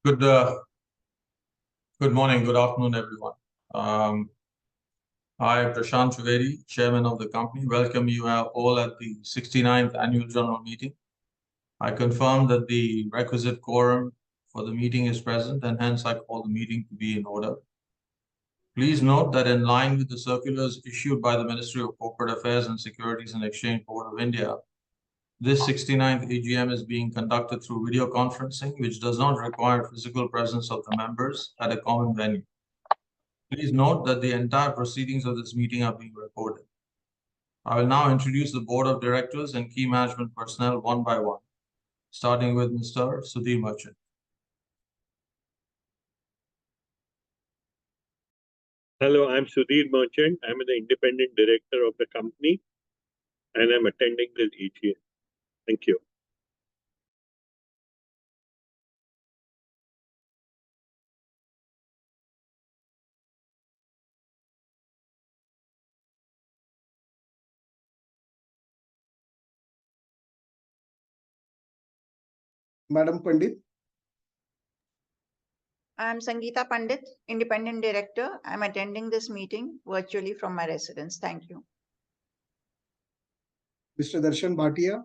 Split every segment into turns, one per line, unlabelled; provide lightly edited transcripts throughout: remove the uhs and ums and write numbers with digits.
Good, good morning, good afternoon, everyone. I, Prashant Trivedi, Chairman of the company, welcome you all at the 69th Annual General Meeting. I confirm that the requisite quorum for the meeting is present, and hence I call the meeting to be in order. Please note that in line with the circulars issued by the Ministry of Corporate Affairs and Securities and Exchange Board of India, this 69th AGM is being conducted through video conferencing, which does not require physical presence of the members at a common venue. Please note that the entire proceedings of this meeting are being recorded. I will now introduce the Board of Directors and key management personnel one by one, starting with Mr. Sudhir Merchant.
Hello, I'm Sudhir Merchant. I'm an independent director of the company and I'm attending this AGM. Thank you.
Madam Pandit.
I'm Sangeeta Pandit, Independent Director. I'm attending this meeting virtually from my residence. Thank you.
Mr. Darshan Bhatia.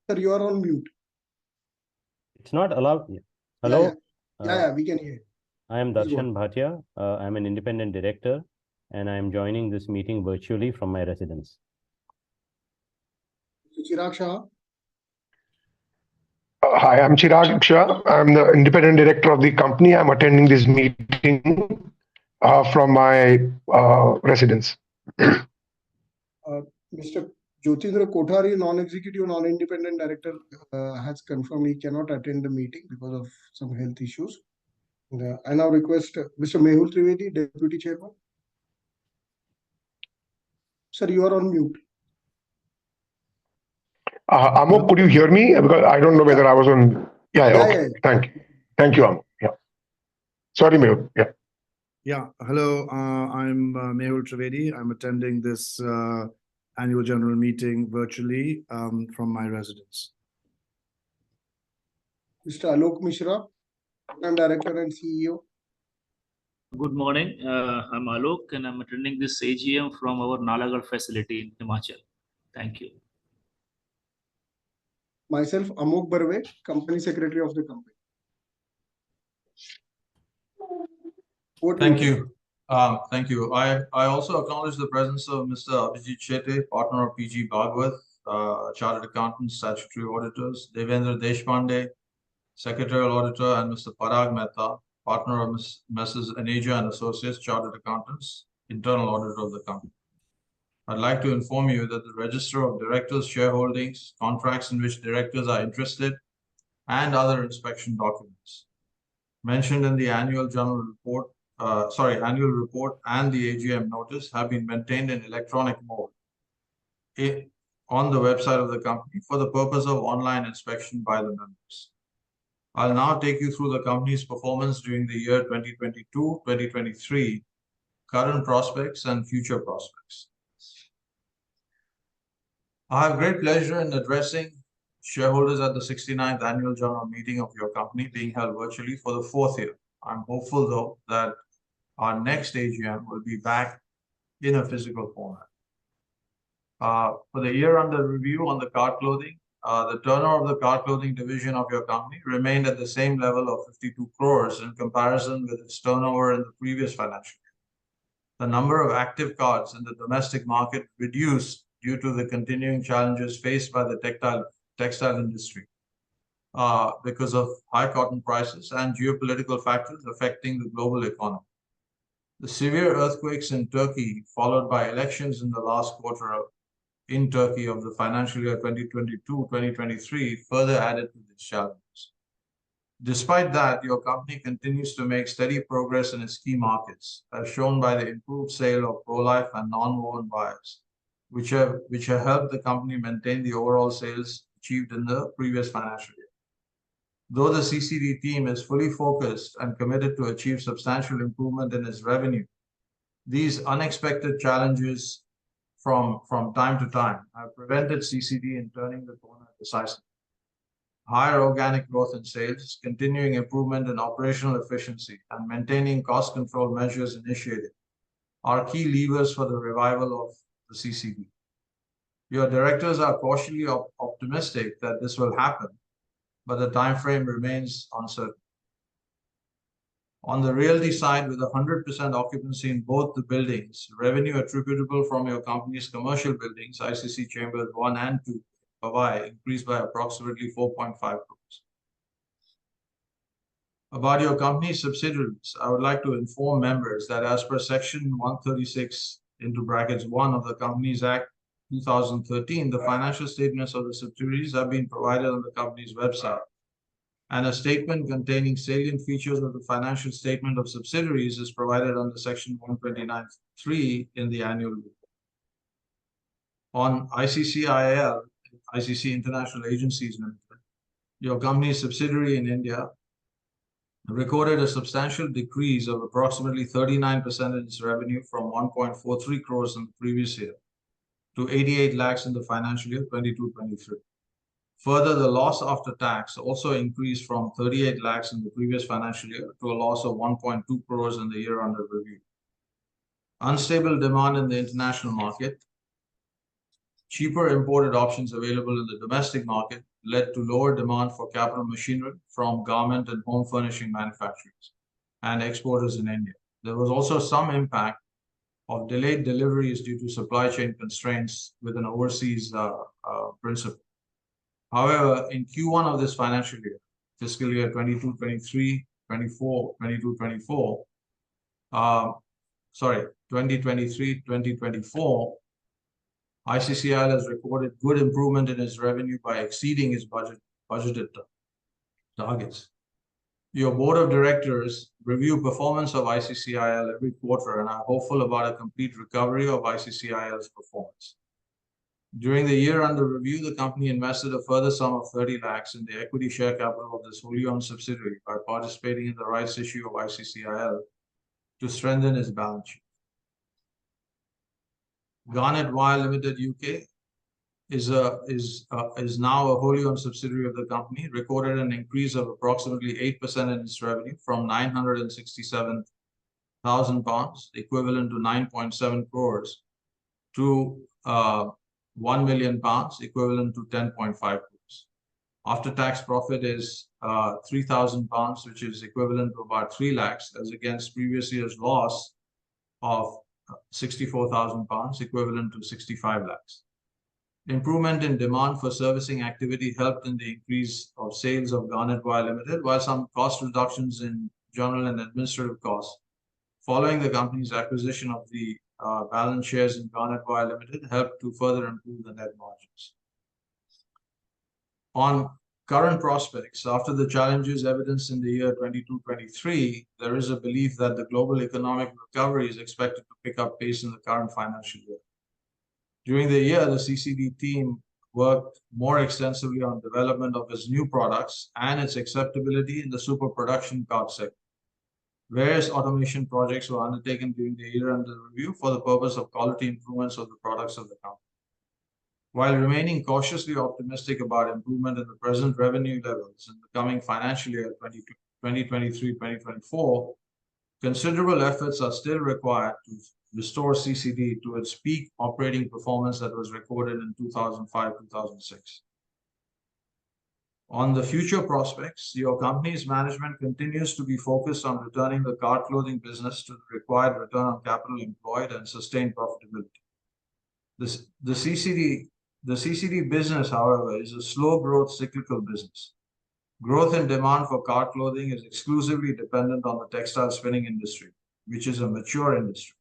Sir, you are on mute.
It's not allowed. Hello.
Yeah, we can hear.
I am Darshan Bhatia. I'm an independent director and I am joining this meeting virtually from my residence.
Mr. Chirag Shah.
Hi, I'm Chirag Shah. I'm the independent director of the company. I'm attending this meeting from my residence.
Mr. Jyotindra Kothari, non-executive, non-independent director, has confirmed he cannot attend the meeting because of some health issues. I now request Mr. Mehul Trivedi, Deputy Chairman. Sir, you are on mute.
Amok, could you hear me? Because I don't know whether I was on. Okay. Thank you. Thank you, Amok. Yeah. Sorry, Mehul. Yeah.
Yeah. Hello, I'm Mehul Trivedi. I'm attending this annual general meeting virtually from my residence.
Mr. Alok Mishra, Program Director and CEO.
Good morning. I'm Alok and I'm attending this AGM from our Nalagarh facility in Himachal. Thank you.
Myself, Amok Barve, Company Secretary of the company.
Thank you. Thank you. I also acknowledge the presence of Mr. Abhijit Shetty, partner of PG Bhagwat, Chartered Accountants, Statutory Auditors, Devendra Deshpande, Secretarial Auditor, and Mr. Parag Mehta, partner of Messrs. Aneja and Associates, Chartered Accountants, Internal Auditor of the company. I'd like to inform you that the Register of Directors' shareholdings, contracts in which directors are interested, and other inspection documents mentioned in the annual report and the AGM notice have been maintained in electronic mode on the website of the company for the purpose of online inspection by the members. I'll now take you through the company's performance during the year 2022-2023, current prospects and future prospects. I have great pleasure in addressing shareholders at the 69th Annual General Meeting of your company being held virtually for the 4th year. I'm hopeful, though, that our next AGM will be back in a physical format. For the year under review on the card clothing, the turnover of the card clothing division of your company remained at the same level of 52 crores in comparison with its turnover in the previous financial year. The number of active cards in the domestic market reduced due to the continuing challenges faced by the textile industry because of high cotton prices and geopolitical factors affecting the global economy. The severe earthquakes in Turkey, followed by elections in the last quarter in Turkey of the financial year 2022-2023, further added to these challenges. Despite that, your company continues to make steady progress in its key markets, as shown by the improved sale of pro-life and non-woven wires, which have helped the company maintain the overall sales achieved in the previous financial year. Though the CCD team is fully focused and committed to achieve substantial improvement in its revenue, these unexpected challenges from time to time have prevented CCD in turning the corner decisively. higher organic growth in sales, continuing improvement in operational efficiency, and maintaining cost control measures initiated are key levers for the revival of the CCD. Your directors are cautiously optimistic that this will happen, but the time frame remains uncertain. On the realty side, with 100% occupancy in both the buildings, revenue attributable from your company's commercial buildings, ICC Chambers 1 and 2, Powai, increased by approximately 4.5 crores. About your company's subsidiaries, I would like to inform members that as per Section 136 into brackets 1 of the Companies Act 2013, the financial statements of the subsidiaries have been provided on the company's website, and a statement containing salient features of the financial statement of subsidiaries is provided under Section 129(3) in the annual report. On ICCIL, ICC International Agencies Limited, your company's subsidiary in India recorded a substantial decrease of approximately 39% in its revenue from 1.43 crores in the previous year to 88 lakhs in the financial year 22-23. Further, the loss after tax also increased from 38 lakhs in the previous financial year to a loss of 1.2 crores in the year under review. Unstable demand in the international market, cheaper imported options available in the domestic market led to lower demand for capital machinery from garment and home furnishing manufacturers and exporters in India. There was also some impact of delayed deliveries due to supply chain constraints with an overseas principal. However, in Q1 of this financial year, fiscal year 22-23, 22-24, 2023-2024, ICCIL has recorded good improvement in its revenue by exceeding its budgeted targets. Your board of directors review performance of ICCIL every quarter and are hopeful about a complete recovery of ICCIL's performance. During the year under review, the company invested a further sum of 30 lakhs in the equity share capital of this wholly owned subsidiary by participating in the rights issue of ICCIL to strengthen its balance sheet. Garnet Wire Limited UK is now a wholly owned subsidiary of the company, recorded an increase of approximately 8% in its revenue from 967,000 pounds, equivalent to 9.7 crores, to 1 million pounds, equivalent to 10.5 crores. After-tax profit is 3,000 pounds, which is equivalent to about 3 lakhs, as against previous year's loss of 64,000 pounds, equivalent to 65 lakhs. Improvement in demand for servicing activity helped in the increase of sales of Garnet Wire Limited, while some cost reductions in general and administrative costs following the company's acquisition of the balance shares in Garnet Wire Limited helped to further improve the net margins. On current prospects, after the challenges evidenced in the year 22-23, there is a belief that the global economic recovery is expected to pick up pace in the current financial year. During the year, the CCD team worked more extensively on development of its new products and its acceptability in the super production card sector. Various automation projects were undertaken during the year under review for the purpose of quality improvements of the products of the company. While remaining cautiously optimistic about improvement in the present revenue levels in the coming financial year 2023-2024, considerable efforts are still required to restore CCD to its peak operating performance that was recorded in 2005-2006. On the future prospects, your company's management continues to be focused on returning the card clothing business to the required return on capital employed and sustained profitability. The CCD business, however, is a slow growth cyclical business. Growth in demand for card clothing is exclusively dependent on the textile spinning industry, which is a mature industry.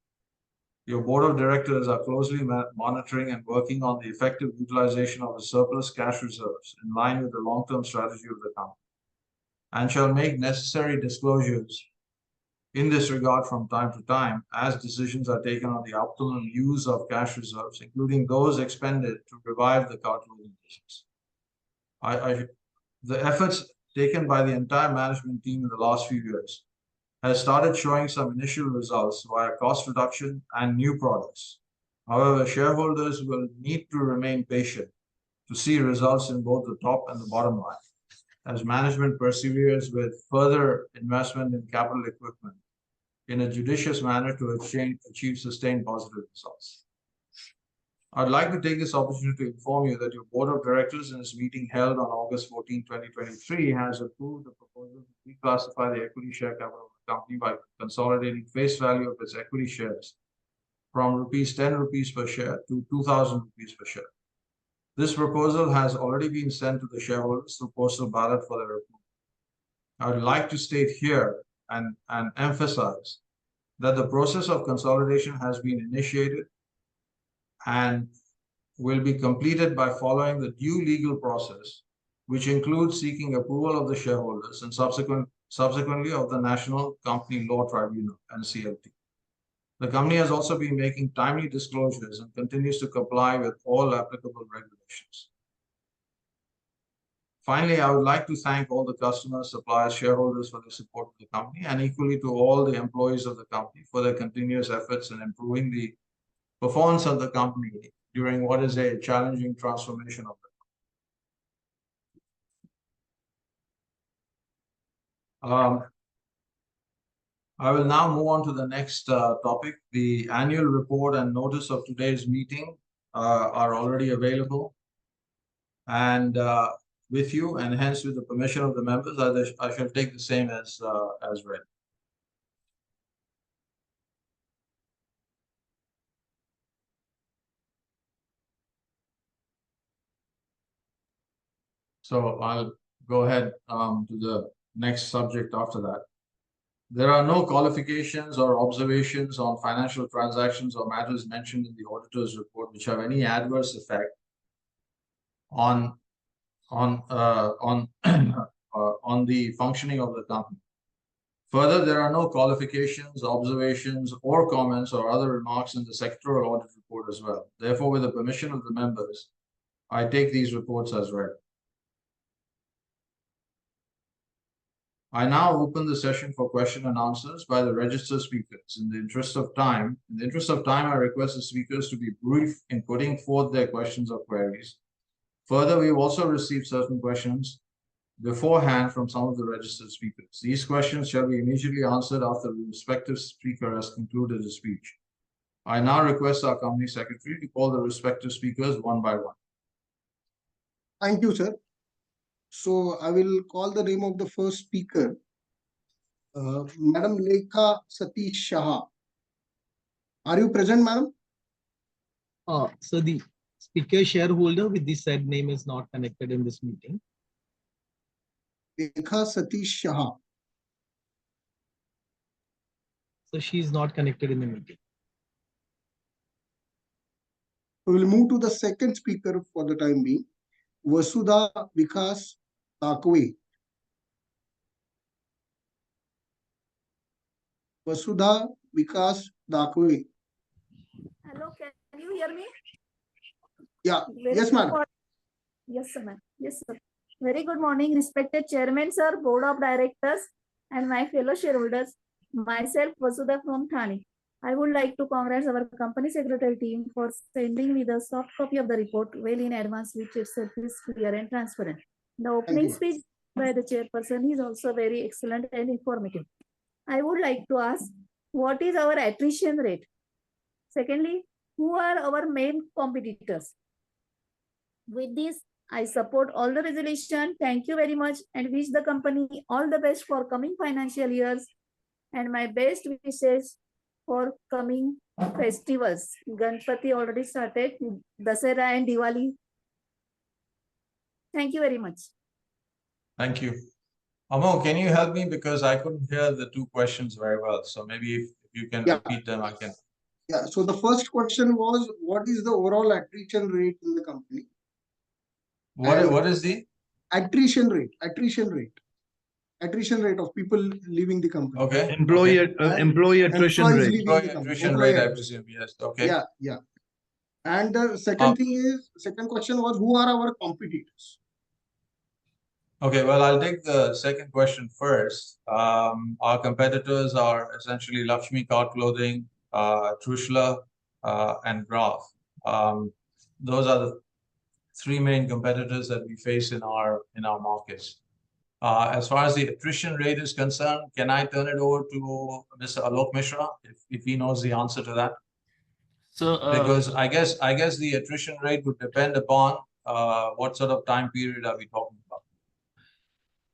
Your board of directors are closely monitoring and working on the effective utilization of the surplus cash reserves in line with the long-term strategy of the company, and shall make necessary disclosures in this regard from time to time as decisions are taken on the optimal use of cash reserves, including those expended to revive the card clothing business. The efforts taken by the entire management team in the last few years has started showing some initial results via cost reduction and new products. However, shareholders will need to remain patient to see results in both the top and the bottom line. as management perseveres with further investment in capital equipment in a judicious manner to achieve sustained positive results. I'd like to take this opportunity to inform you that your board of directors in its meeting held on August 14, 2023 has approved the proposal to reclassify the equity share capital of the company by consolidating face value of its equity shares from ₹10 per share to ₹2,000 per share. This proposal has already been sent to the shareholders through postal ballot for their approval. I would like to state here and emphasize that the process of consolidation has been initiated and will be completed by following the due legal process, which includes seeking approval of the shareholders and subsequently of the National Company Law Tribunal, NCLT. The company has also been making timely disclosures and continues to comply with all applicable regulations. Finally, I would like to thank all the customers, suppliers, shareholders for their support of the company, and equally to all the employees of the company for their continuous efforts in improving the performance of the company during what is a challenging transformation of the company. I will now move on to the next topic. The annual report and notice of today's meeting are already available and with you, and hence with the permission of the members, I shall take the same as read. So I'll go ahead to the next subject after that. There are no qualifications or observations on financial transactions or matters mentioned in the auditor's report which have any adverse effect on the functioning of the company. Further, there are no qualifications, observations, or comments or other remarks in the sectoral audit report as well. Therefore, with the permission of the members, I take these reports as read. I now open the session for question and answers by the registered speakers. In the interest of time, I request the speakers to be brief in putting forth their questions or queries. Further, we've also received certain questions beforehand from some of the registered speakers. These questions shall be immediately answered after the respective speaker has concluded his speech. I now request our company secretary to call the respective speakers one by one.
Thank you, sir. So I will call the name of the first speaker, Madam Lekha Satish Shah. Are you present, madam?
So the speaker shareholder with the said name is not connected in this meeting.
Lekha Satish Shah.
So she is not connected in the meeting.
We will move to the second speaker for the time being, Vasudha Vikas Dakwe. Vasudha Vikas Dakwe.
Hello, can you hear me?
Yeah, yes, madam.
Yes, sir, ma'am. Yes, sir. Very good morning, respected chairman, sir, board of directors, and my fellow shareholders. Myself, Vasudha from Thane. I would like to congratulate our company secretary team for sending me the soft copy of the report well in advance, which itself is clear and transparent. The opening speech by the chairperson is also very excellent and informative. I would like to ask, what is our attrition rate? Secondly, who are our main competitors? With this, I support all the resolution. Thank you very much and wish the company all the best for coming financial years and my best wishes for coming festivals. Ganpati already started, Dasara and Diwali. Thank you very much.
Thank you. Amo, can you help me, because I couldn't hear the two questions very well. So maybe if you can repeat them, I can.
Yeah, so the first question was, what is the overall attrition rate in the company?
What is the?
Attrition rate of people leaving the company.
Okay.
Employee attrition rate.
Employee attrition rate, I presume. Yes. Okay.
Yeah. And the second second question was, who are our competitors?
Okay, well, I'll take the second question first. Our competitors are essentially Lakshmi Card Clothing, Trushla, and Graph. Those are the three main competitors that we face in our markets. As far as the attrition rate is concerned, can I turn it over to Mr. Alok Mishra if he knows the answer to that?
So,
Because I guess the attrition rate would depend upon what sort of time period are we talking about?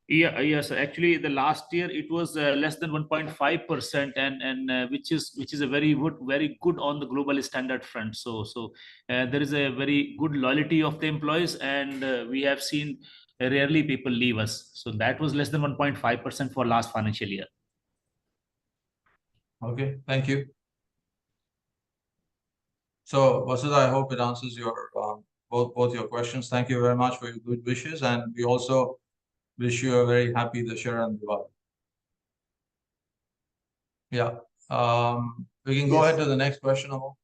yes, actually, the last year it was less than 1.5%, and which is a very good on the global standard front. So there is a very good loyalty of the employees, and we have seen rarely people leave us. So that was less than 1.5% for last financial year.
Okay, thank you. So, Vasudha, I hope it answers your both your questions. Thank you very much for your good wishes, and we also wish you a very happy Dussehra and Diwali. Yeah. We can go
Yes.
ahead to the next question, Amol.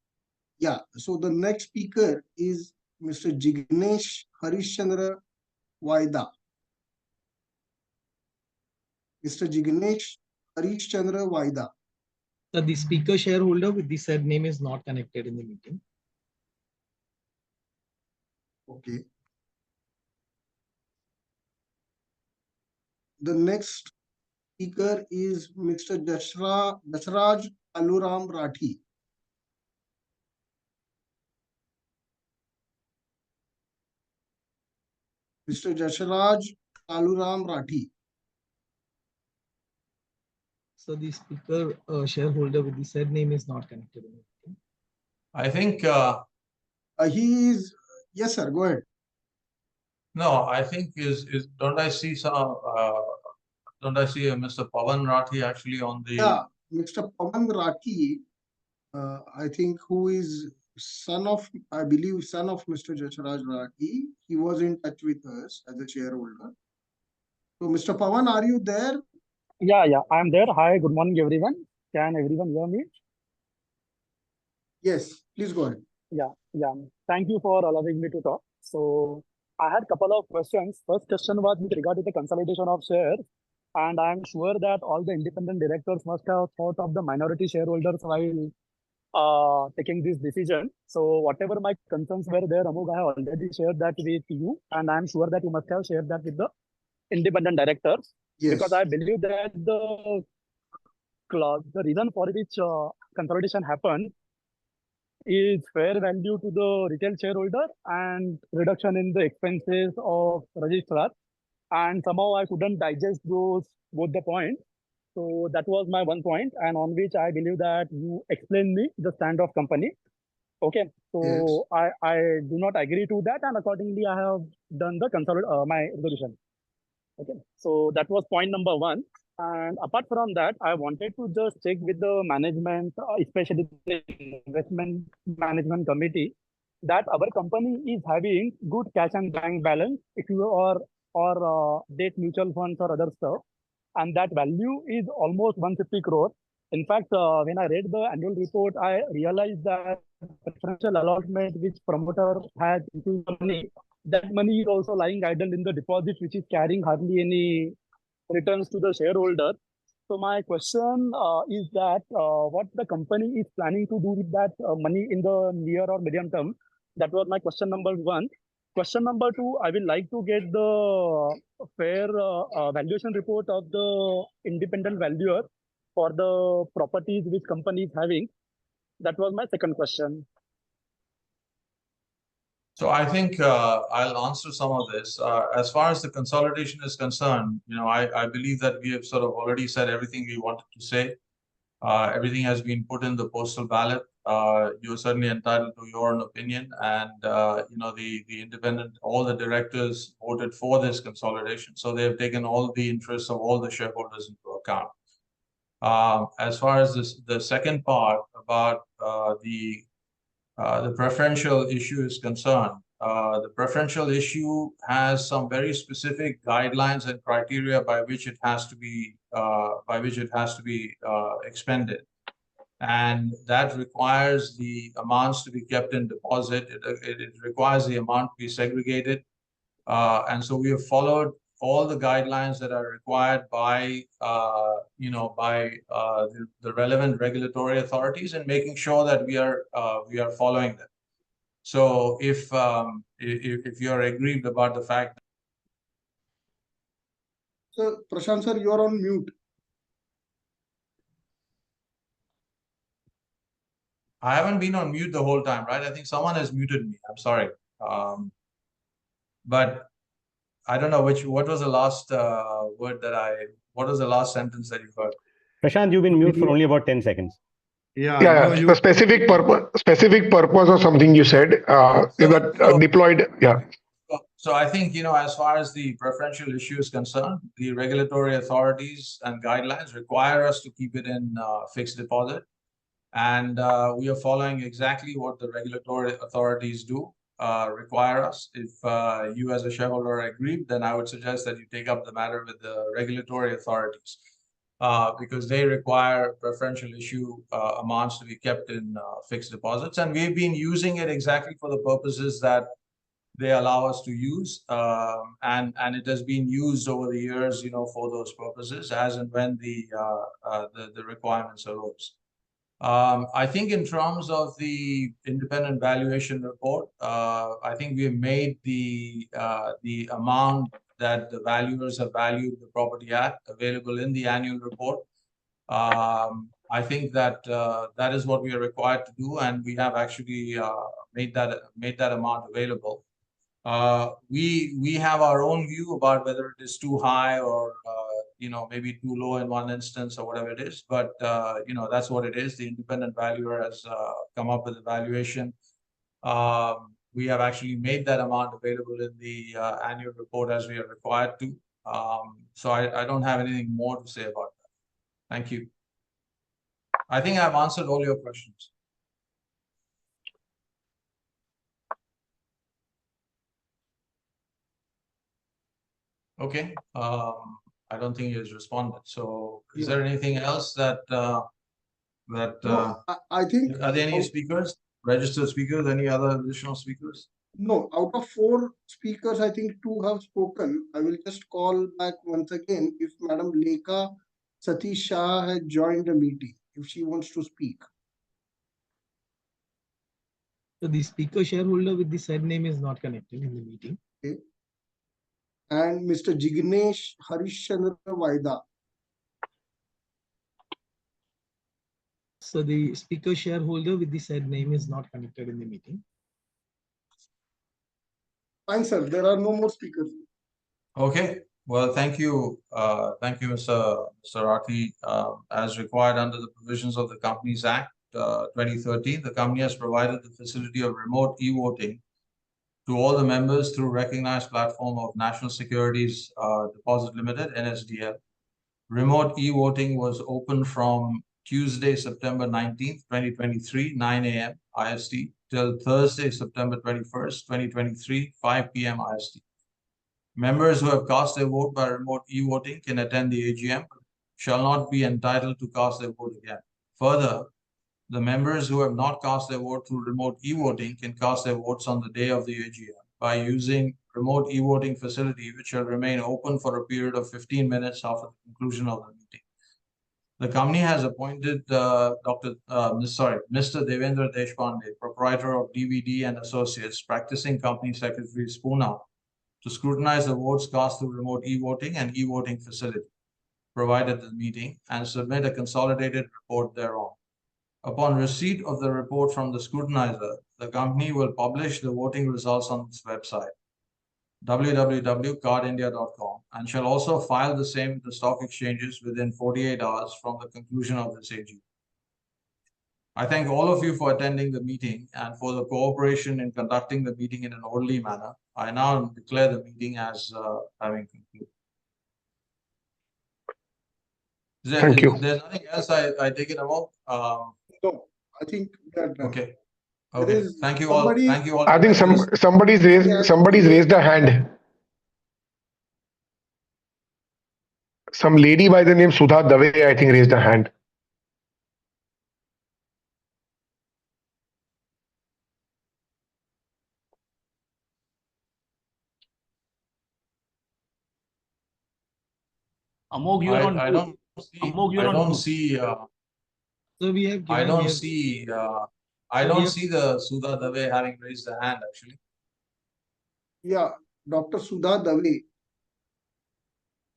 Yeah, so the next speaker is Mr. Jignesh Harishchandra Vaida. Mr. Jignesh Harishchandra Vaida.
So the speaker shareholder with the said name is not connected in the meeting.
Okay. The next speaker is Mr. Dasraj Aluram Rathi. Mr. Dasraj Aluram Rathi.
So the speaker shareholder with the said name is not connected in the meeting.
I think
He is, yes, sir, go ahead.
no, I think is don't I see Mr. Pavan Rathi actually on the
Yeah, Mr. Pavan Rathi, I think who is I believe son of Mr. Dasraj Rathi. He was in touch with us as a shareholder. So, Mr. Pavan, are you there?
Yeah, I'm there. Hi, good morning, everyone. Can everyone hear me?
Yes, please go ahead.
Yeah. Thank you for allowing me to talk. So, I had a couple of questions. First question was with regard to the consolidation of shares. And I'm sure that all the independent directors must have thought of the minority shareholders while taking this decision. So, whatever my concerns were there, Amog, I have already shared that with you. And I'm sure that you must have shared that with the independent directors.
Yes.
Because I believe that the reason for which consolidation happened is fair value to the retail shareholder and reduction in the expenses of registrar. And somehow I couldn't digest both the points. So that was my one point, and on which I believe that you explained me the stand of company. Okay, so
Yes.
I do not agree to that, and accordingly I have done the my resolution. Okay, so that was point number one. And apart from that, I wanted to just check with the management, especially the investment management committee, that our company is having good cash and bank balance, if you or debt mutual funds or other stuff, and that value is almost 150 crore. In fact, when I read the annual report, I realized that preferential allotment which promoter has into the money, that money is also lying idle in the deposit, which is carrying hardly any returns to the shareholder. So my question is that what the company is planning to do with that money in the near or medium term? That was my question number one. Question number two, I will like to get the fair valuation report of the independent valuer for the properties which company is having. That was my second question.
So I think I'll answer some of this. As far as the consolidation is concerned, I believe that we have sort of already said everything we wanted to say. Everything has been put in the postal ballot. You're certainly entitled to your own opinion, and the independent, all the directors voted for this consolidation, so they have taken all the interests of all the shareholders into account. As far as the second part about the preferential issue is concerned, the preferential issue has some very specific guidelines and criteria by which it has to be expended, and that requires the amounts to be kept in deposit. It requires the amount to be segregated, and so we have followed all the guidelines that are required by the relevant regulatory authorities, and making sure that we are following them. So if you're aggrieved about the fact
So Prashant sir, you are on mute.
I haven't been on mute the whole time, right? I think someone has muted me. I'm sorry. But I don't know what was the last what was the last sentence that you heard?
Prashant, you've been mute for only about 10 seconds.
Yeah,
Yeah,
no,
yeah.
you,
The specific purpose or something you said, deployed. Yeah.
So I think, as far as the preferential issue is concerned, the regulatory authorities and guidelines require us to keep it in fixed deposit. And we are following exactly what the regulatory authorities do require us. If you as a shareholder are aggrieved, then I would suggest that you take up the matter with the regulatory authorities because they require preferential issue amounts to be kept in fixed deposits. And we've been using it exactly for the purposes that they allow us to use, and it has been used over the years, for those purposes, as and when the requirements arose. I think in terms of the independent valuation report, I think we have made the amount that the valuers have valued the property at available in the annual report. I think that that is what we are required to do, and we have actually made that amount available. We have our own view about whether it is too high or maybe too low in one instance or whatever it is, but that's what it is. The independent valuer has come up with a valuation. We have actually made that amount available in the annual report as we are required to. So I don't have anything more to say about that. Thank you. I think I've answered all your questions. Okay, I don't think he has responded. So is there anything else that
I think
are there any speakers, registered speakers, any other additional speakers?
no, out of 4 speakers, I think 2 have spoken. I will just call back once again if Madam Lekha Satish Shah has joined the meeting, if she wants to speak.
So the speaker shareholder with the said name is not connected in the meeting.
Okay. And Mr. Jignesh Harishchandra Vaida.
So the speaker shareholder with the said name is not connected in the meeting.
Fine, sir. There are no more speakers.
Okay. Well, thank you, Mr. Rathi. As required under the provisions of the Companies Act 2013, the company has provided the facility of remote e-voting to all the members through recognized platform of National Securities Deposit Limited, NSDL. Remote e-voting was open from Tuesday, September 19th, 2023, 9 a.m. IST till Thursday, September 21st, 2023, 5 p.m. IST. Members who have cast their vote by remote e-voting can attend the AGM, but shall not be entitled to cast their vote again. Further, the members who have not cast their vote through remote e-voting can cast their votes on the day of the AGM by using remote e-voting facility, which shall remain open for a period of 15 minutes after the conclusion of the meeting. The company has appointed Mr. Devendra Deshpande, proprietor of DVD and Associates, practicing company secretary, Pune, to scrutinize the votes cast through remote e-voting and e-voting facility provided at the meeting and submit a consolidated report thereon. Upon receipt of the report from the scrutinizer, the company will publish the voting results on its website, www.cardindia.com, and shall also file the same with the stock exchanges within 48 hours from the conclusion of this AGM. I thank all of you for attending the meeting and for the cooperation in conducting the meeting in an orderly manner. I now declare the meeting as having concluded.
Thank you.
There's nothing else I take it about?
No, I think we are done.
Okay. Okay. Thank you all.
somebody-
Thank you all.
I think somebody's raised a hand. Some lady by the name Sudha Dave, I think, raised a hand.
Amog, you are on.
I don't see.
Amog, you're
I
on
don't
mute.
see.
So we have.
I
given-
don't
we have-
see. I don't see the Sudha Dave having raised a hand actually.
Yeah, Dr. Sudha Dave.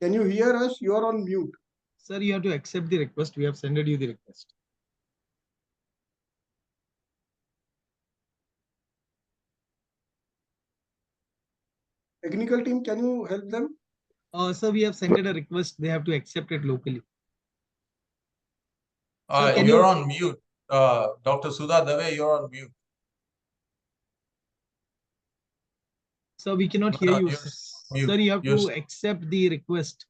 Can you hear us? You are on mute.
Sir, you have to accept the request. We have sent you the request.
Technical team, can you help them?
Sir, we have sent it a request. They have to accept it locally.
You're
can you-
on mute. Dr. Sudha Dave, you're on mute.
Sir, we cannot hear
No,
you.
you're
Sir,
mute.
you have
You're
to accept the request.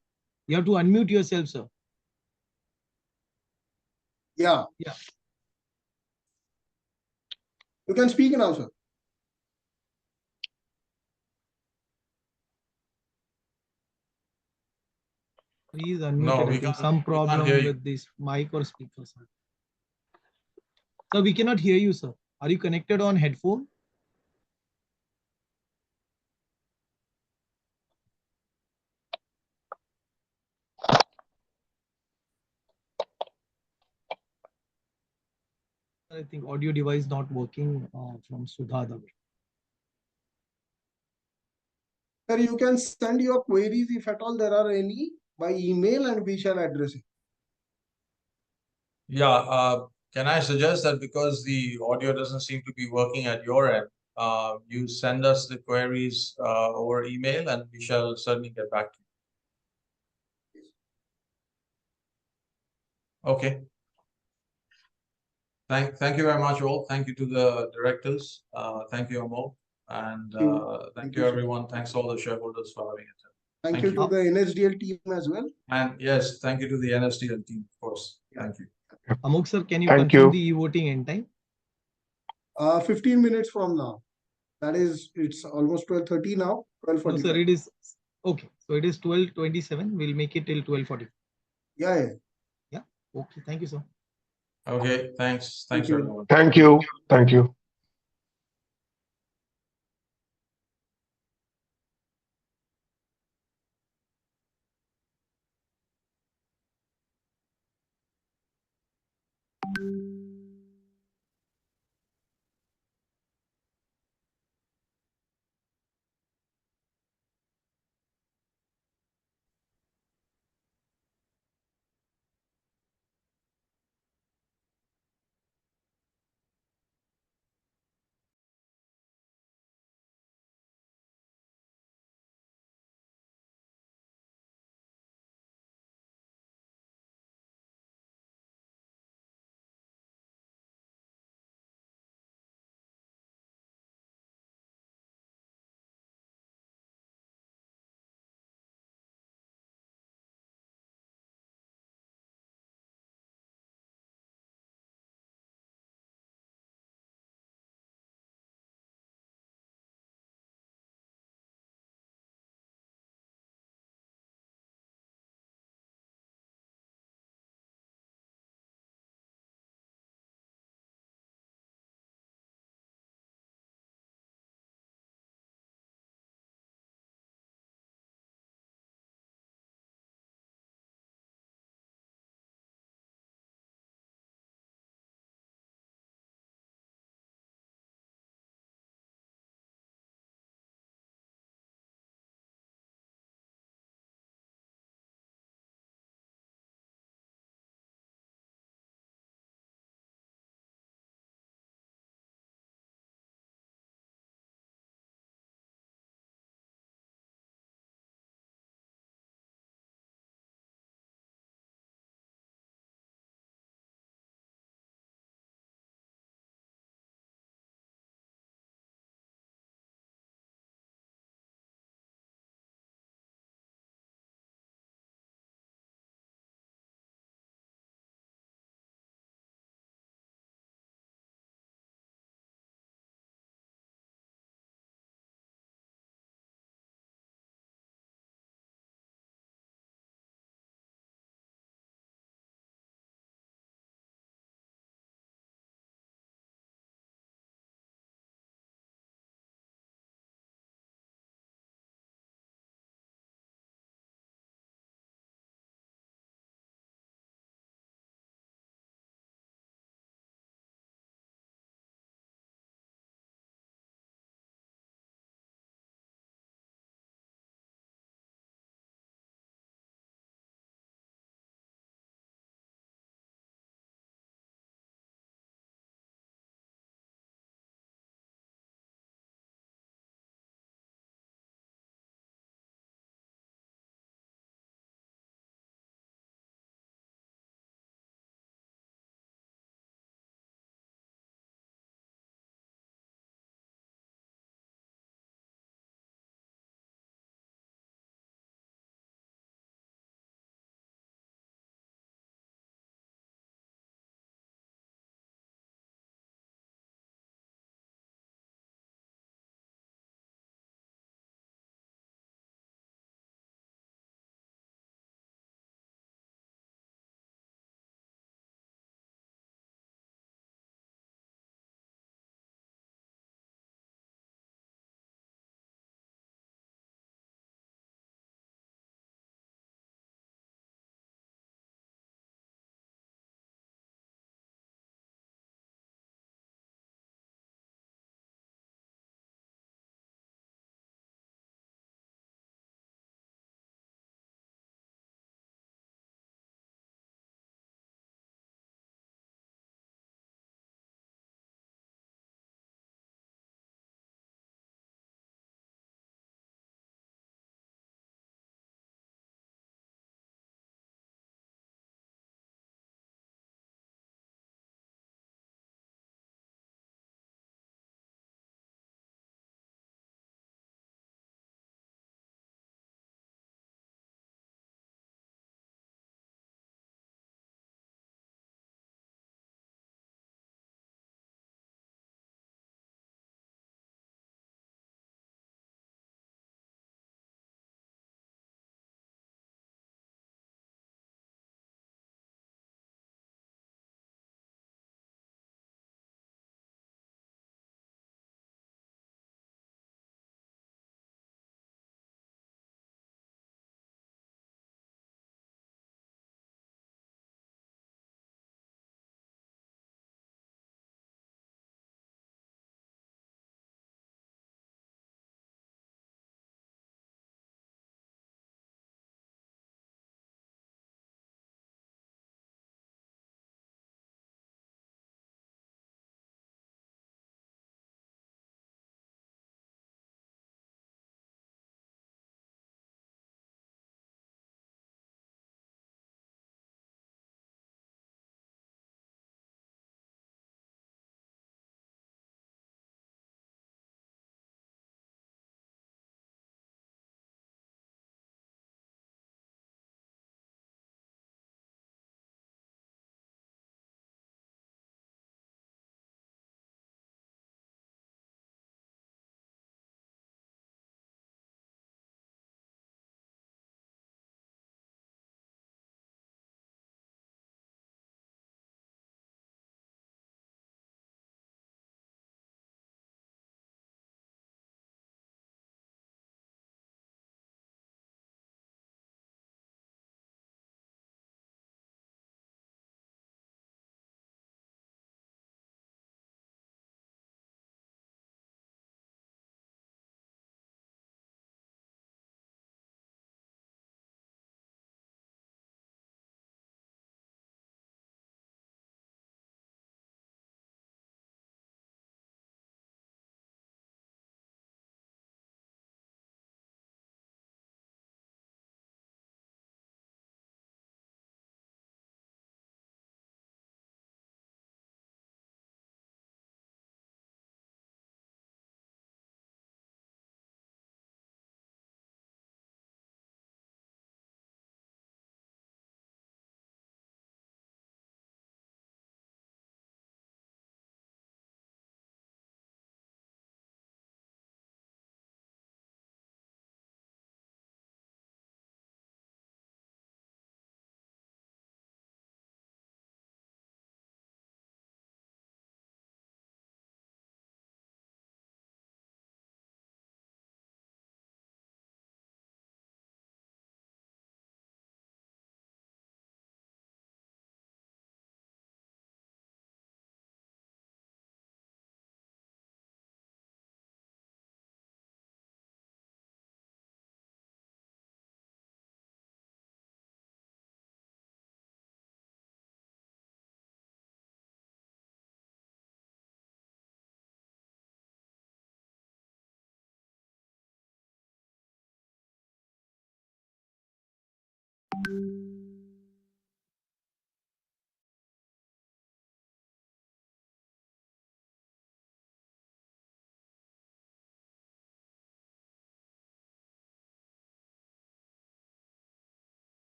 You have to unmute yourself, sir.
Yeah.
Yeah.
You can speak now, sir.
Please unmute
No,
it.
we
I think
can't-
some
we can't
problem
hear you.
with this mic or speaker, sir. Sir, we cannot hear you, sir. Are you connected on headphone? I think audio device not working from Sudha Dave.
Sir, you can send your queries if at all there are any by email and we shall address it.
Yeah, can I suggest that because the audio doesn't seem to be working at your end, you send us the queries over email and we shall certainly get back to you. Okay. Thank you very much, all. Thank you to the directors. Thank you, Amol. And thank you,
sir.
everyone. Thanks all the shareholders for having it.
Thank
Thank
you
you.
to the NSDL team as well.
And yes, thank you to the NSDL team, of course. Thank you.
Amok sir, can you
Thank
confirm
you.
the e-voting end time?
15 minutes from now. That is, it's almost 12:30 now.
No, sir,
12:45.
it is okay. So it is 12:27. We'll make it till 12:40.
Yeah.
Okay, thank you, sir.
Okay, thanks.
Thank
Thanks,
you.
everyone.
Thank you. Thank you.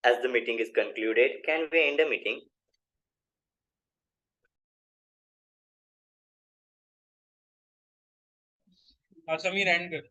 As the meeting is concluded, can we end the meeting?
Samir, end.